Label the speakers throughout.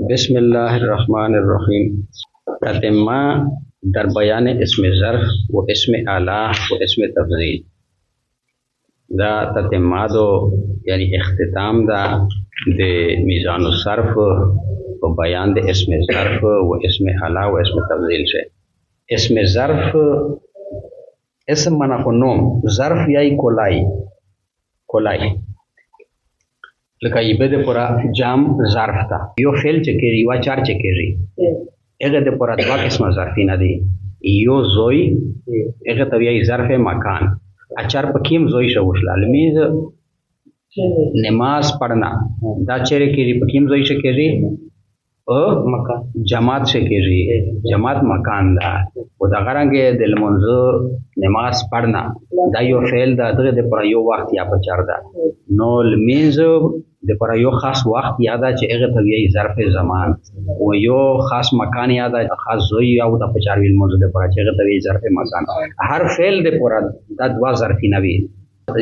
Speaker 1: بسم الله الرحمن الرحیم. تتمه در بیان اسم ظرف و اسم اعلی و اسم تفضیل. دا تتمه دو یعنی اختتام دا د میزان الصرف و بیان د اسم ظرف و اسم اعلی و اسم تفضیل سے. اسم ظرف اسم منا نوم، ظرف یای کولای لکه ایبه د پورا جام ظرف تا یو فعل چکیری و چار چکیری اگه د پورا دوا قسمه ظرفی ندی. یو زوی اگه تویای ظرف مکان اچار پکیم زوی شوشلا لمیز نماز پڑھنا دا چیرے کیری پکیم زوی شکیری جماعت شکیری جماعت مکان دا و دا غرانگه دل منزو نماز پڑھنا دا یو فعل دا دغه د پورا یو وقت یا پچار دا نو لمیز د پر یو خاص وخت یاده چې هغه ته ویي ظرف زمان او یو خاص مکان یاده خاص زوی او د پچارویل موضوع د پر چې هغه ته ویي ظرف مکان. هر فعل د پر د دوا ظرفی نه وي،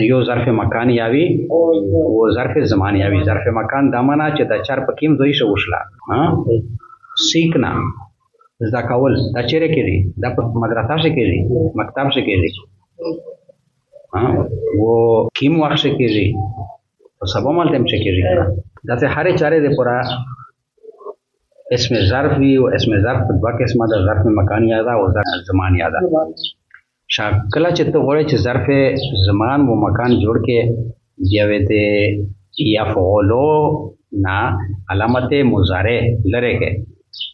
Speaker 1: یو ظرف مکان یاوي او ظرف زمان یاوي. ظرف مکان دا معنا چې د چار پکیم زوی شو وشلا سیکنا زدا کول دا چیرې کېږي، دا په مدرسه کې کېږي، مکتب کې کېږي او کیم وخت کې کېږي سبا مال تم شکیری کرا. داسه هر چاره د پورا اسم ظرف وی او اسم ظرف په دوا قسمه د ظرف مکان یاده او ظرف زمان یاده. شاکله چې ته غواړې چې ظرف زمان و مکان جوړ کې دیوې ته یفعلو نا علامت مضارع لره کې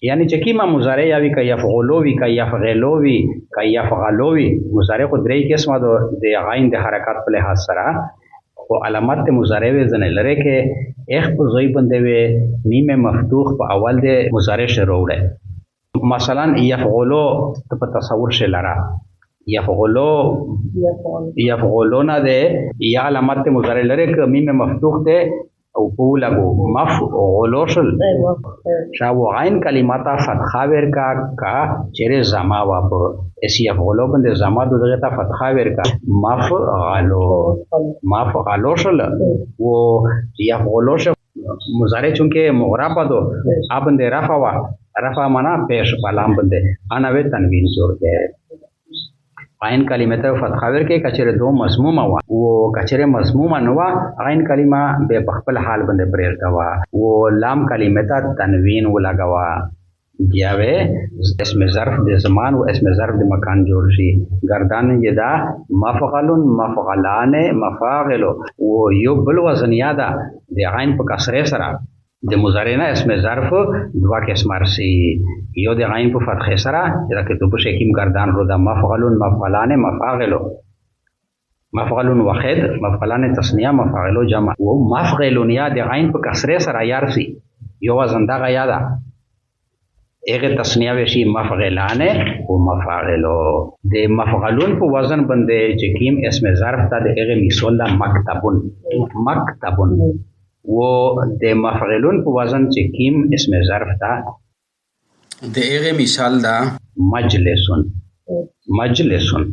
Speaker 1: یعنی چې کیما مضارع یا وی ک یفعلو وی ک یفعلو وی ک یفعلو وی مضارع کو درې قسمه د غین د حرکت په لحاظ سره و علامات مضارع وزنه لره کې اخ په زوی باندې وي میم مفتوح په اول د مضارع شروع وړه. مثلا یفعلو ته په تصور شه لرا یفعلون ده یا علامات مضارع لره کې میم مفتوح ده او په لګو مفعول شل شاو عین کلمات فتحه ورکا کا چیرې زما واپ اسی یفعلو باندې زما دغه ته فتحه ورکا مفعلو شل و یفعلو ش مضارع چونکه مغرب دو ابند رفع منا پیش پلام باندې انا و تنوین جوړ کې عین کلمه ته فتحه ورکې کچره دو مضمومه وا او کچره مضمومه نو عین کلمه به خپل حال باندې پرېږدا وا او لام کلمه ته تنوین ولګوا بیا و اسم ظرف د زمان او اسم ظرف د مکان جوړ شي. گردان یدا مفعلن مفعلان مفاعل او یو بل وزن یاده د عین په کسره سره د مضارع نه اسم ظرف دوا قسم ارسی یو د عین په فتح سره دا کې تو په شکیم گردان رو دا مفعلن مفعلان مفاعل مفعلن واحد مفعلان تثنیه مفاعل جمع و مفعلن یا د عین په کسره سره یارسی یو وزن دا یاده اغه تثنیه وشي مفعلان او مفاعل د مفعلون په وزن باندې چې کیم اسم ظرف ته د اغه مثال مکتبون و د مفعلون په وزن چې کیم اسم ظرف ته د اغه مثال دا مجلسون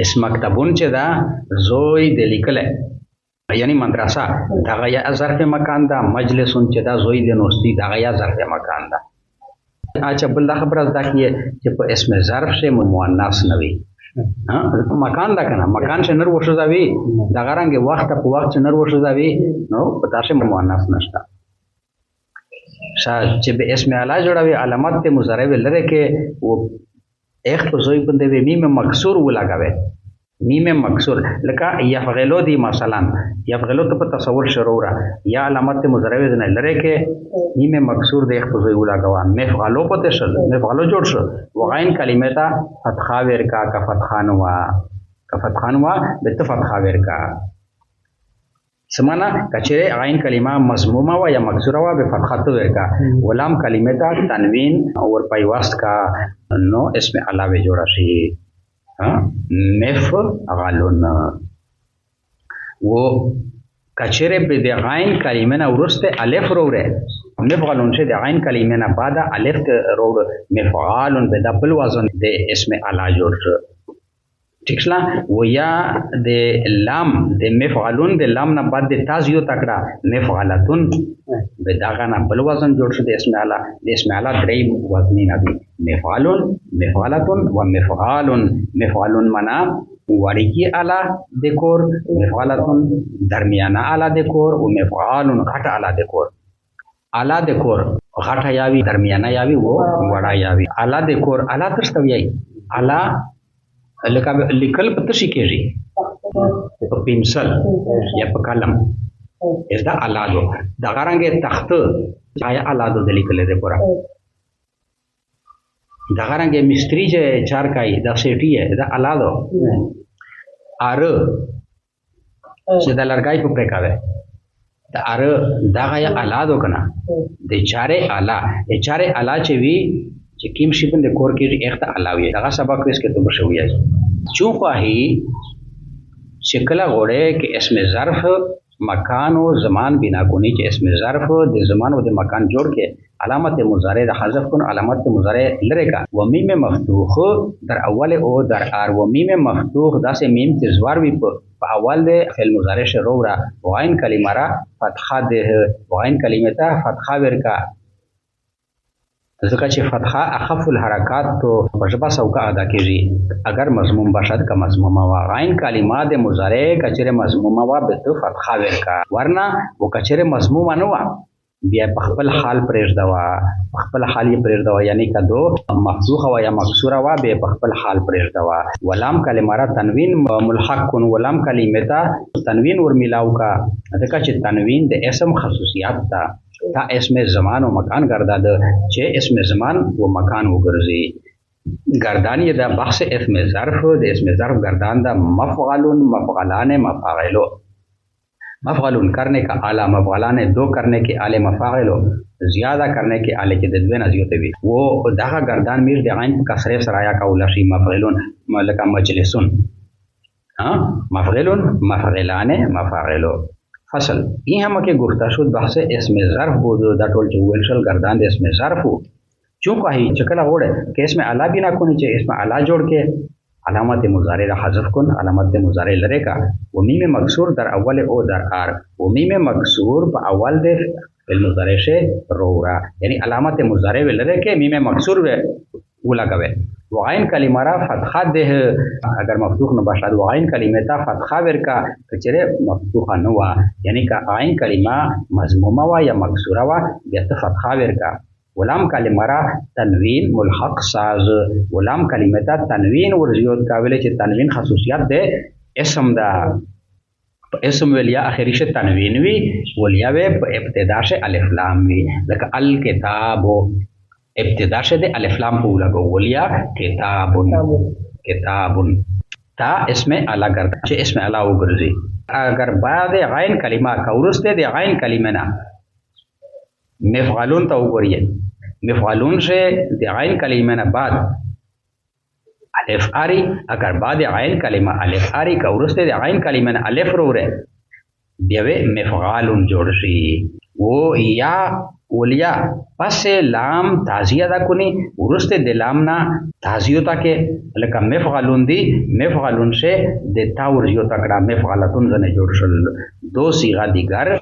Speaker 1: اسم مکتبون چې دا زوی د لیکل یعنی مدرسه دا غیا ظرف مکان دا مجلسون چې دا زوی د نوستی دا غیا ظرف مکان دا. اچھا بل دا خبره ده چې په اسم ظرف سے مؤنث نه وي مکان دا کنه مکان چې نر وشو دا وی دا غرانګه وخت په وخت چې نر وشو دا وی نو پتا شه مؤنث نشتا. چې به اسم اعلی جوړوي علامات مضارع لره کې و اخ په زوی باندې میم مکسور ولګاوي میم مکسور لکه یفعلو دی مثلا یفعلو ته په تصور شروع را یا علامات مضارع نه لره کې میم مکسور د اخ په زوی ولګاوه مفعلو پته شل مفعلو جوړ شو وغین کلمه ته فتحه ورکا کا فتحانوا به فتحه ورکا سمانا کچره عین کلمه مضمومه و یا مکسوره و به فتحه ورکا ولام کلمه ته تنوین اور پیوست کا نو اسم علاوه جوړ شي مفعلون و کچره به د عین کلمه نه ورسته الف وروره مفعلون شه د عین کلمه نه بعد الف وروره مفعالون به د بل وزن د اسم اعلی جوړ ٹھیک شلا و یا د لام د مفعلون د لام نه بعد د تا زیو تکړه مفعلتون به داغه نه بل وزن جوړ شو د اسم اعلی د اسم اعلی درې وزنونه دي مفعلون مفعلتون و مفعالون مفعلون معنا وړيکی اعلی د کور مفعلتون درمیانه اعلی د کور او مفعالون غټ اعلی د کور اعلی د کور غټه یاوي درمیانه یاوي و وړا یاوي اعلی د کور اعلی ترسته وی اعلی لکه لیکل په تشي کېږي په پنسل یا په قلم دا الادو دا غرانګه تخت آیا الادو د لیکل د پورا دا غرانګه مستری چې چار کای دا سیټي دا الادو ار چې دا لړګای په پرکاوه دا ار دا غیا الادو کنه د چاره الا ا چاره الا چې وی چې کیم شي بند کور کې اخته علاوه دا سبق وس کې تو بشوي چون خواهی شکل غوړې کې اسم ظرف مکان و زمان بنا کنی چې اسم ظرف د زمان و د مکان جوړ کې علامت مضارع د حذف کن علامت مضارع لره کا و میم مفتوح در اول او در ار و میم مفتوح دا سه میم تزوار وی په اول د فعل مضارع شروع را وعین کلمه را فتحه ده وعین کلمه ته فتحه ورکا ځکه چې فتحه اخف الحرکات تو وجبه سوکا ادا کیږي اگر مضموم باشد کا مضموم وا عین کلمات مضارع کچره مضموم وا به تو فتحه ورکا ورنه و کچره مضموم نه وا بیا په خپل حال پرېږدوا په خپل حال یې پرېږدوا یعنی کدو مفتوح وا یا مکسوره وا به په خپل حال پرېږدوا ولام کلمه را تنوین ملحق کن ولام کلمه تا تنوین ور ملاو کا ځکه چې تنوین د اسم خصوصیات تا تا اسم زمان و مکان گرداد چه اسم زمان و مکان وګرځي گردان یې دا بخش اسم ظرف د اسم ظرف گردان دا مفعلون مفعلان مفاعلو مفعلون کرنے کا اعلی مفعلان دو کرنے کے اعلی مفاعلو زیادہ کرنے کے اعلی کې د دوه نزیوته وي و دغه گردان میر د عین کسره سرایا کول شي مفعلون ملک مجلسون ها مفعلون مفعلان مفاعلو فصل این هم که گفته شد بحث اسم ظرف بود دا ټول چې ویل شل گردان د اسم ظرف چون که هی چکل غوړه که اسم اعلی بنا کونی چې اسم اعلی جوړ کې علامت مضارع را حذف کن علامت مضارع لره کا و میم مکسور در اول او در ار و میم مکسور په اول د فعل مضارع شه رو را یعنی علامت مضارع لره کې میم مکسور ولا کوي وعین کلمه را فتحه ده اگر مفتوح نه باشد وعین کلمه تا فتحه ورکا کچره مفتوحه نه وا یعنی که عین کلمه مضمومه وا یا مکسوره وا بیا ته فتحه ورکا ولام کلمه را تنوین ملحق ساز ولام کلمه تا تنوین ورزیود کاوله چې تنوین خصوصیات ده اسم دا اسم ولیا اخریش تنوین وی ولیا په ابتدا شه الف لام وی لکه الکتاب ابتدا شه د الف لام په لګو ولیا کتابون تا اسم اعلی ګرځي چې اسم اعلی وګرځي اگر بعد عین کلمه کورسته د عین کلمه نه مفعلون ته وګورئ مفعلون شه د عین کلمه نه بعد الف اری اگر بعد عین کلمه الف اری کورسته د عین کلمه نه الف وروره بیا مفعالون جوړ شي و یا ولیا پس لام تازیه دا کنی ورسته د لام نا تازیو تا کې لکه مفعلون دی مفعلون شه د تا ورزیو تا کړه مفعلتون زنه جوړ شل دو صيغه دیگر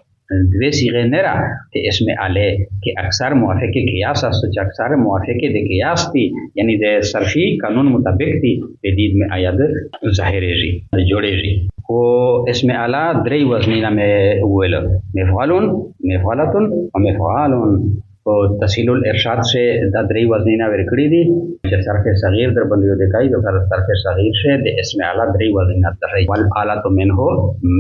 Speaker 1: دوی صيغه نه را ته اسم اعلی کې اکثر موافق قیاس است چې اکثر موافق د قیاس دي یعنی د صرفي قانون مطابق دي په دې میں آیات ظاهري جوړيږي او اسم اعلی درې وزنونه مې ویل مفعلون مفعلتون او مفعالون او تفصیل الارشاد سے دا درې وزنونه ورکړي دي چې صرف صغیر در باندې وکړي د صرف صغیر سے د اسم اعلی درې وزنونه ترې ول اعلی منه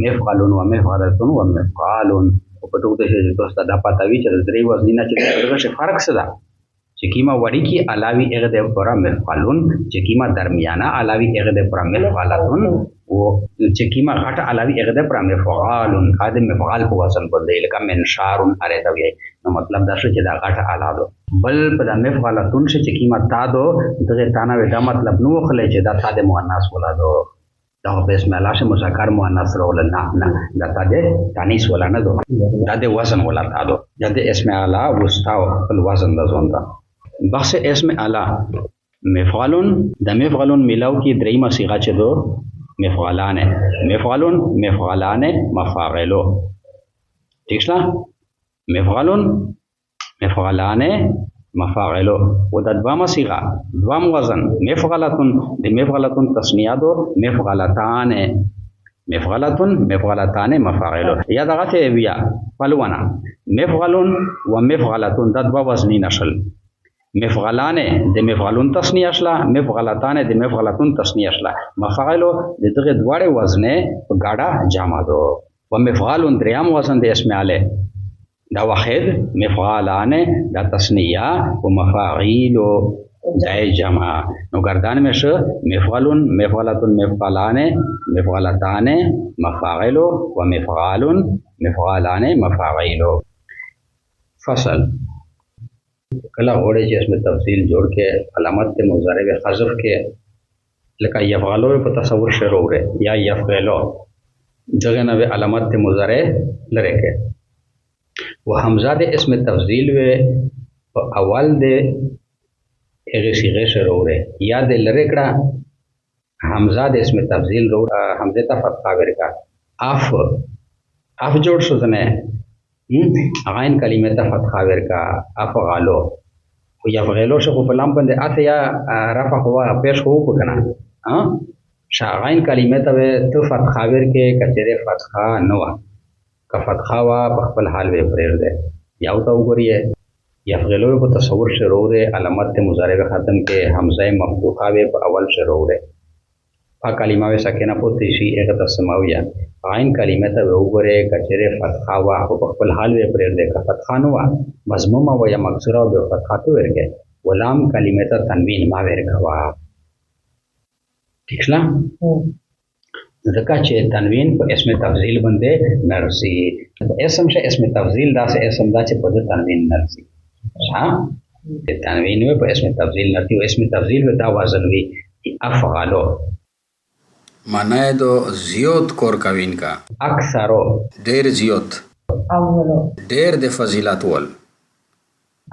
Speaker 1: مفعلون و مفعلتون و مفعالون او په توګه چې تاسو دا پاتوي چې درې وزنونه چې دغه فرق څه ده چې کیما وړي کې علاوه هغه د پورا مفعلون چې کیما درمیانه علاوه هغه د پورا مفعلتون او چې کیما غټه علاوه هغه د پورا مفعالون ادم مفعال په وزن بدلی لکه منشارون اره دا وی نو مطلب دا شو چې دا غټه علاوه بل په د مفعلتون چې کیما تا دو دغه تانه دا مطلب نو خلې چې دا تا د مؤنث ولادو دا په اسم الله شه مذکر مؤنث رول نه دا تا د تانیث ولا نه دو دا د وزن ولا تا دو دا د اسم الله وستاو په وزن د زوندا بخش اسم اعلی مفعلون د مفعلون ملاو کی دریمه صيغه چې دو مفعلان مفعلون مفعلان مفاعلو ٹھیک شلا مفعلون مفعلان مفاعلو و د دوامه صيغه دوام وزن مفعلتون د مفعلتون تسنیه دو مفعلتان مفعلتون مفعلتان مفاعلو یا دغه ته بیا فلونا مفعلون و مفعلتون د دوا وزنی نشل مفعلان د مفعلون تسنیه شلا مفعلتان د مفعلتون تسنیه شلا مفاعلو د دغه دواړه وزنه په گاډه جامع دو و مفعلون دریام وزن د اسم اله دا واحد مفعلان دا تسنیه و مفاعیل دای جمع نو گردان میں شو مفعلون مفعلتون مفعلان مفعلتان مفاعل و مفعلون مفعلان مفاعیل فصل کله غوړي چې اسم تفصیل جوړ کې علامت مضارع به حذف کې لکه یفعلو په تصور شروع رہے یا یفعلو دغه نه علامت مضارع لره کې و حمزه د اسم تفضیل و اول د هغه صيغه شروع رہے یا د لره کړه حمزه د اسم تفضیل رو حمزه ته فتحه ورکا اف جوړ شو ځنه عین کلمه ته فتحه ورکا افعلو و یفعلو شو په لام باندې اته یا رفع هوا پیش هو کنه ها شاغین کلمه ته فتحه ورکه کچره فتحه نو کا فتحه وا په خپل حال وی پرېر ده یاو ته وګورئ یفعلو په تصور شروع ده علامت مضارع ختم کې حمزه مفتوحه وی په اول شروع ده ا کلمه وی سکینه پوتې شي هغه تسماویه عین کلمه ته وګورئ کچره فتحه وا په خپل حال وی پرېر ده کا فتحه نو مضمومه و یا مکسوره به فتحه تو ورګه ولام کلمه ته تنوین ما ورکوا ٹھیک شلا ځکه چې تنوین په اسم تفضیل باندې نرسي اسم شه اسم تفضیل دا سه اسم دا چې په تنوین نرسي ها تنوین په اسم تفضیل نرسي او اسم تفضیل دا وزن وی افعالو
Speaker 2: معنی دو زیوت کور کوین کا
Speaker 1: اکثرو
Speaker 2: ډیر زیوت
Speaker 1: اولو
Speaker 2: ډیر د فضیلت ول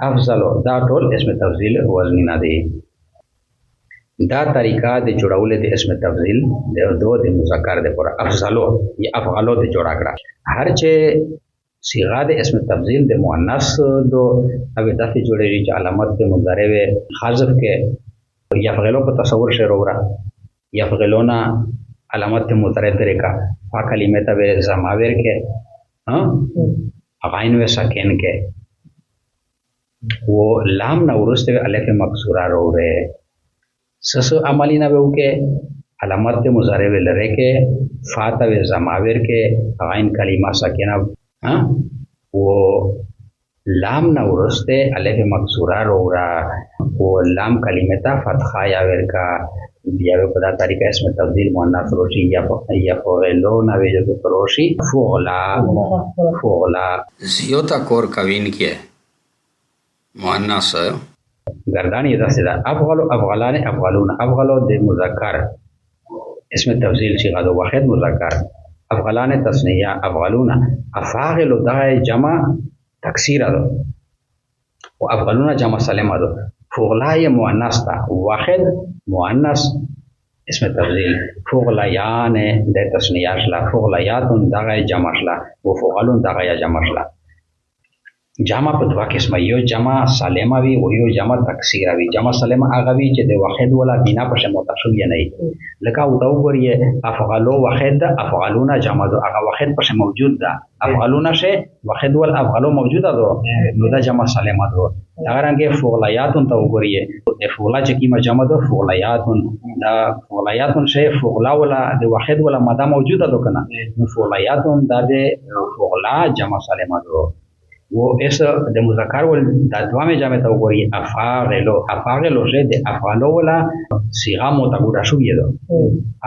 Speaker 1: افضلو دا ټول اسم تفضیل وزن نه دی دا طریقہ د جوړول د اسم تفضیل د دو د مذکر د پر افضلو یا افعالو د جوړا کړه هر چې صيغه د اسم تفضیل د مؤنث دو او د ته جوړېږي چې علامت د مضارع و حذف کې یفعلو په تصور شروع را یفعلونا علامت مضارع طریقہ وا کلمه ته زماور کې ها عین و ساکن کې وہ لام نہ ورسته الف مکسورہ رو رہے سسو عملی نہ بہو کے علامت مضارع لرے کے فاتح زماور کے عین کلمہ ساکنہ ہاں وہ لام نہ ورسته الف مکسورہ رو رہا وہ لام کلمہ تا فتحہ یا ور کا بیا په دا طریقه اسم تبدیل مؤنث روشی یا فعلو نہ ویجو روشی فعلا
Speaker 2: زیوتا کور کوین کې مؤنث
Speaker 1: گردانی دسته دا افعلو افعلان افعلون افعلو د مذکر اسم تفضیل صيغه د واحد مذکر افعلان تثنیه افعلون افاعل دا جمع تکثیر ده او افعلون جمع سالم ده فعلای مؤنث تا واحد مؤنث اسم تفضیل فعلیان د تثنیه شلا فعلیاتون دا جمع شلا او فعلون دا جمع شلا جمع په دوا قسمه یو جمع سالمه وی او یو جمع تکثیر وی جمع سالمه هغه وی چې د واحد ولا بنا پر متصل یا نه لکه او دا وګورئ افعلوا واحد افعلون جمع دو هغه واحد پر موجود ده افعلون شه واحد ول افعلوا موجوده ده نو دا جمع سالمه ده هغه رنګه فعلیاتون ته وګورئ فعلا چې کیمه جمع ده فعلیاتون دا فعلیاتون شه فعلا ولا د واحد ولا ماده موجوده ده کنه نو فعلیاتون دا د فعلا جمع سالمه ده وہ اس د مذکر ول د دوام جمع ته وګورئ افاعلو شه د افعالو ولا صيغه متغیره شوې ده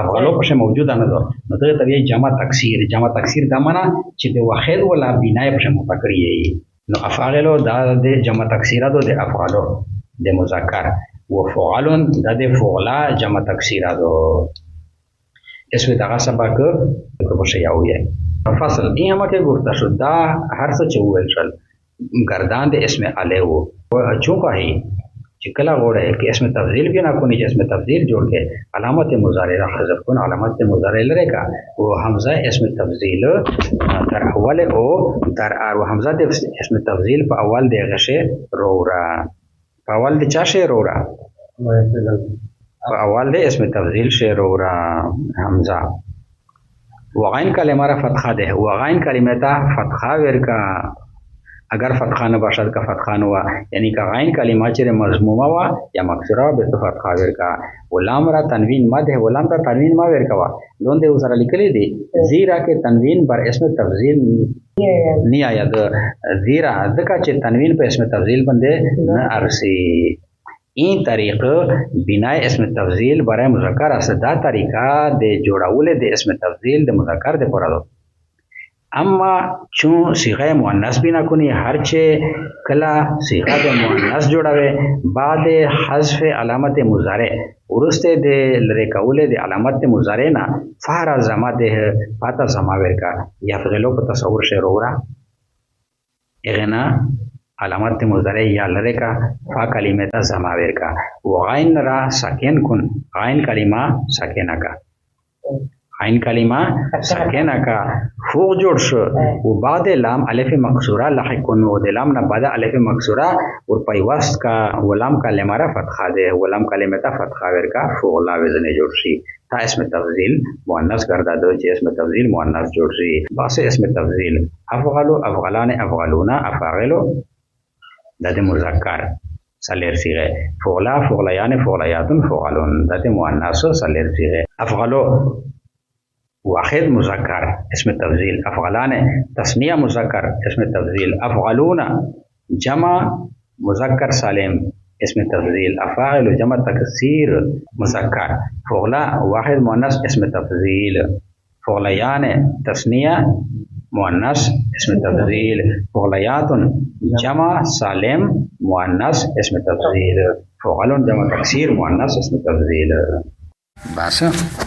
Speaker 1: افعالو په موجوده نه ده نو دا طبيعي جمع تکثیر دا معنا چې د واحد ولا بنا په متکری نو افاعلو دا د جمع تکثیر ده د افعالو د مذکر و فعلون دا د فعلا جمع تکثیر ده اسم دغه سبق کو شیاویه فصل این همه که گفته شد دا هر څه چې وویل شل گردان د اسم اله و چونکه चिकला गोड़ है कि इसमें तब्दील भी ना कोनी इसमें तब्दील जोड़ के अलामत मुजारे हज़फ कन अलामत मुजारे लरेगा वो हमजा इसमें तब्दील दर अव्वल ओ दर आर वो हमजा दे इसमें तब्दील पर अव्वल दे गशे रोरा अव्वल दे चाशे रोरा अव्वल दे इसमें तब्दील शे रोरा हमजा वग़ैन कलिमा फ़तहा दे वग़ैन कलिमता फ़तहा वेरका अगर फ़तहा न बाशद का फ़तहा न हुआ यानी का गैन कलिमा चेरे मज़मूमा हुआ या मकसूरा बे तो फ़तहा वेरका गुलाम रा तनवीन मद है गुलाम का तनवीन मा वेरका हुआ लोन दे उजरा लिखले दी ज़ीरा के तनवीन पर इसमें तब्दील नहीं आया ज़ीरा दका चे तनवीन पे इसमें तब्दील बंदे न अरसी इन तरीक़ बिनाए इसमें तब्दील बराए मुज़क्कर असदा तरीक़ा दे जोड़ाउले दे इसमें तब्दील दे मुज़क्कर दे पूरा दो अम्मा चूँ सीग़ा मुअन्नस भी ना कुनी हर चे कला सीग़ा दे मुअन्नस जोड़ावे बाद हज़्फ़ अलामत मुज़ारे उरुस्ते दे लरे कौले दे अलामत मुज़ारे ना फ़ारा ज़मा दे पाता ज़मावेर का या फ़िलो को तस्वुर से रोरा एगना अलामत मुज़ारे या लरे का फ़ा कलिमेता ज़मावेर का वग़ैन रा साकिन कुन गैन कलिमा साकिना का आइन कलिमा साकिना का फूक जोड़ शो वो बाद लाम अलिफ मकसूरा लाहिकुन वो लाम ना बाद अलिफ मकसूरा और पैवस्त का वलाम का लेमारा फ़तहा दे वलाम कलिमता फ़तहा वेर का फूला वज़न जोड़ सी था इसमें तब्दील मुअन्नस करदा दो जे इसमें तब्दील मुअन्नस जोड़ सी बासे इसमें तब्दील अफ़ग़लु अफ़ग़लान अफ़ग़लूना अफ़ाग़िलु दादे मुज़क्कर सलेर सीगे फ़ुग़ला फ़ुग़लयान फ़ुग़लयातुन फ़ुग़लून दादे मुअन्नस सलेर सीगे अफ़ग़लु वाहिद मुज़क्कर इसमें तब्दील अफ़ग़लान तस्निया मुज़क्कर इसमें तब्दील अफ़ग़लून जमा मुज़क्कर सालिम इसमें तब्दील अफ़ाग़िल जमा तकसीर मुज़क्कर फ़ुग़ला वाहिद मुअन्नस इसमें तब्दील फ़ुग़लयान तस्निया मुअन्नस इसमें तब्दील फ़ुग़लयातुन जमा सालिम मुअन्नस इसमें तब्दील फ़ुग़लून जमा तकसीर मुअन्नस इसमें तब्दील बस।